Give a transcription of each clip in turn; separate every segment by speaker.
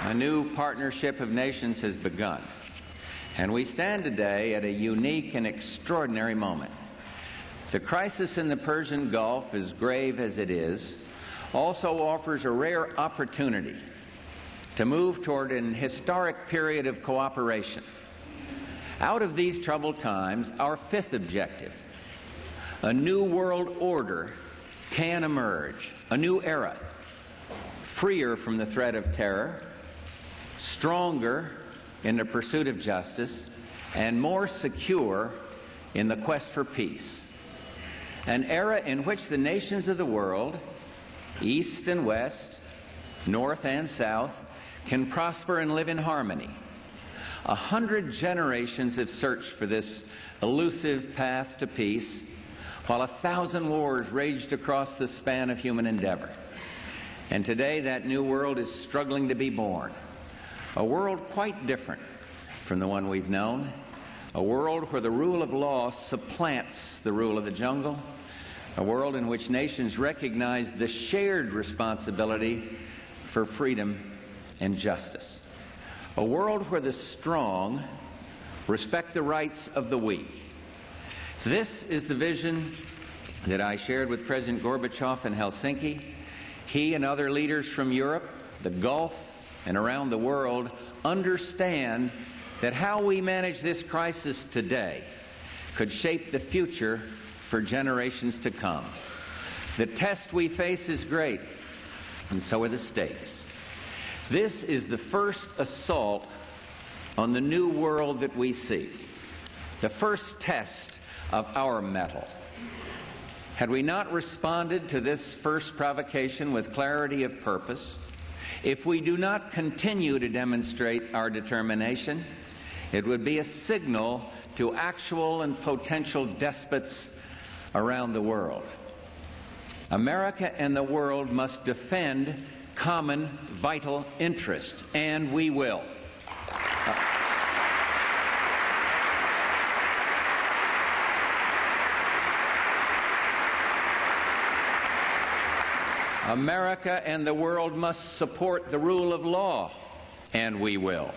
Speaker 1: A new partnership of nations has begun, and we stand today at a unique and extraordinary moment. The crisis in the Persian Gulf, as grave as it is, also offers a rare opportunity to move toward an historic period of cooperation. Out of these troubled times, our fifth objective, a new world order, can emerge, a new era, freer from the threat of terror, stronger in the pursuit of justice, and more secure in the quest for peace. An era in which the nations of the world, East and West, North and South, can prosper and live in harmony. 100 generations have searched for this elusive path to peace, while 1,000 wars raged across the span of human endeavor. And today that new world is struggling to be born. A world quite different from the one we've known. A world where the rule of law supplants the rule of the jungle. A world in which nations recognize the shared responsibility for freedom and justice. A world where the strong respect the rights of the weak. This is the vision that I shared with President Gorbachev in Helsinki. He and other leaders from Europe, the Gulf, and around the world understand that how we manage this crisis today could shape the future for generations to come. The test we face is great, and so are the stakes. This is the first assault on the new world that we see, the first test of our mettle. Had we not responded to this first provocation with clarity of purpose, if we do not continue to demonstrate our determination, it would be a signal to actual and potential despots around the world. America and the world must defend common vital interest, and we will. America and the world must support the rule of law, and we will.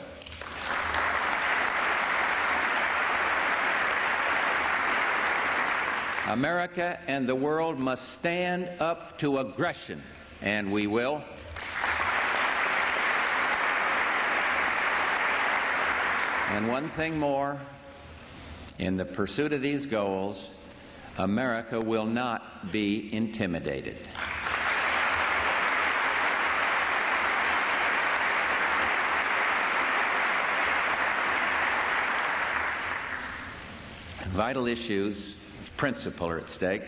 Speaker 1: America and the world must stand up to aggression, and we will. And one thing more, in the pursuit of these goals, America will not be intimidated. Vital issues of principle are at stake.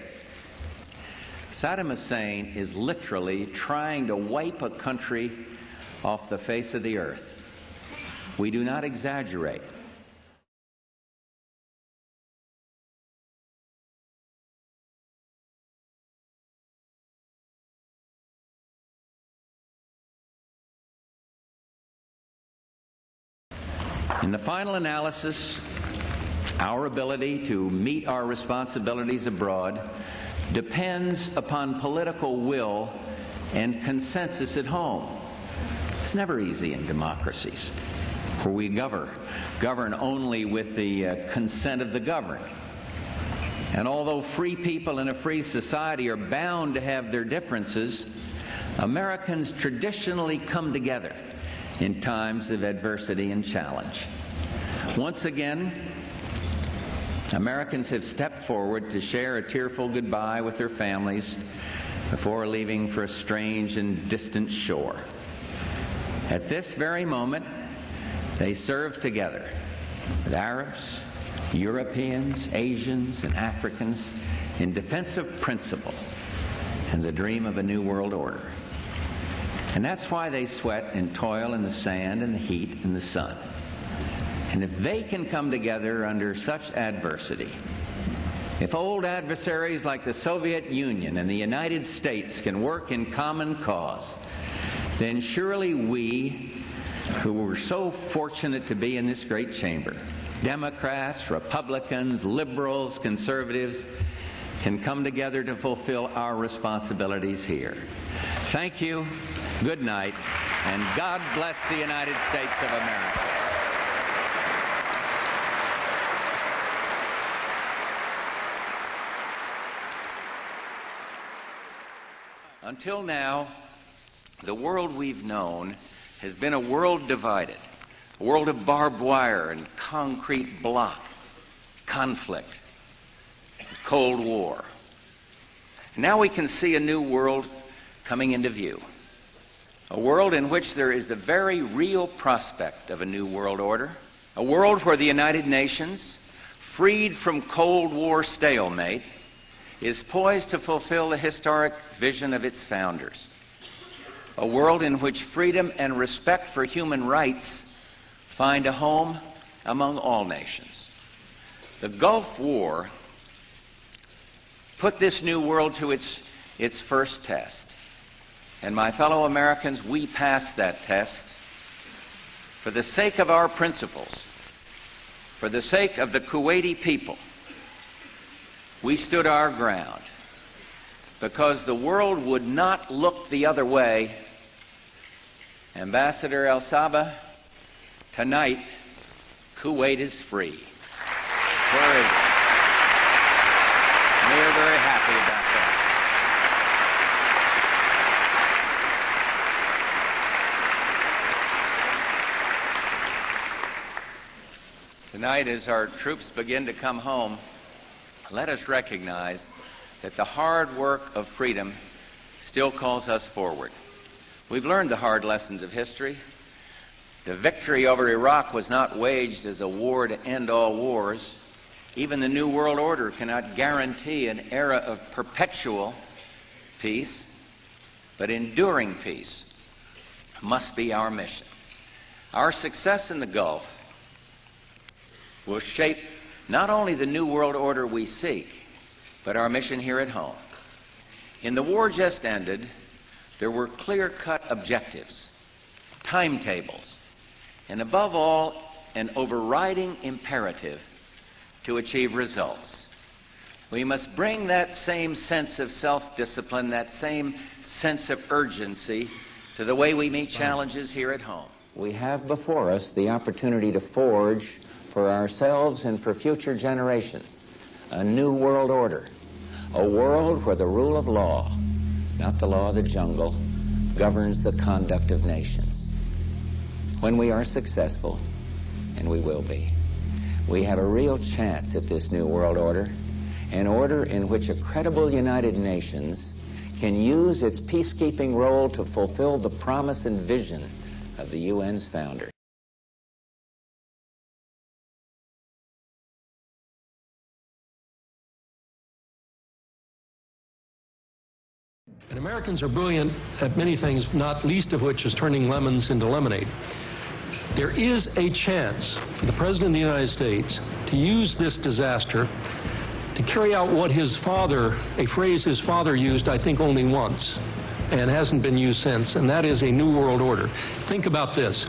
Speaker 1: Saddam Hussein is literally trying to wipe a country off the face of the earth. We do not exaggerate. In the final analysis, our ability to meet our responsibilities abroad depends upon political will and consensus at home. It's never easy in democracies, where we govern only with the consent of the governed. And although free people in a free society are bound to have their differences, Americans traditionally come together in times of adversity and challenge. Once again, Americans have stepped forward to share a tearful goodbye with their families before leaving for a strange and distant shore. At this very moment, they serve together with Arabs, Europeans, Asians, and Africans in defense of principle and the dream of a new world order. And that's why they sweat and toil in the sand and the heat and the sun. And if they can come together under such adversity, if old adversaries like the Soviet Union and the United States can work in common cause, then surely we, who were so fortunate to be in this great chamber, Democrats, Republicans, liberals, conservatives, can come together to fulfill our responsibilities here. Thank you. Good night. And God bless the United States of America. Until now, the world we've known has been a world divided, a world of barbed wire and concrete block, conflict, Cold War. Now we can see a new world coming into view, a world in which there is the very real prospect of a new world order, a world where the United Nations, freed from Cold War stalemate, is poised to fulfill the historic vision of its founders. A world in which freedom and respect for human rights find a home among all nations. The Gulf War put this new world to its first test. And my fellow Americans, we passed that test for the sake of our principles, for the sake of the Kuwaiti people. We stood our ground because the world would not look the other way. Ambassador El Saba, tonight, Kuwait is free. Very, we're very happy about that. Tonight, as our troops begin to come home, let us recognize that the hard work of freedom still calls us forward. We've learned the hard lessons of history. The victory over Iraq was not waged as a war to end all wars. Even the New World Order cannot guarantee an era of perpetual peace, but enduring peace must be our mission. Our success in the Gulf will shape not only the New World Order we seek, but our mission here at home. In the war just ended, there were clear-cut objectives, timetables, and above all, an overriding imperative to achieve results. We must bring that same sense of self-discipline, that same sense of urgency to the way we meet challenges here at home. We have before us the opportunity to forge for ourselves and for future generations a new world order, a world where the rule of law, not the law of the jungle, governs the conduct of nations. When we are successful, and we will be, we have a real chance at this new world order, an order in which a credible United Nations can use its peacekeeping role to fulfill the promise and vision of the UN's founders.
Speaker 2: And Americans are brilliant at many things, not least of which is turning lemons into lemonade. There is a chance for the President of the United States to use this disaster to carry out what his father, a phrase his father used, I think, only once, and hasn't been used since, and that is a new world order. Think about this.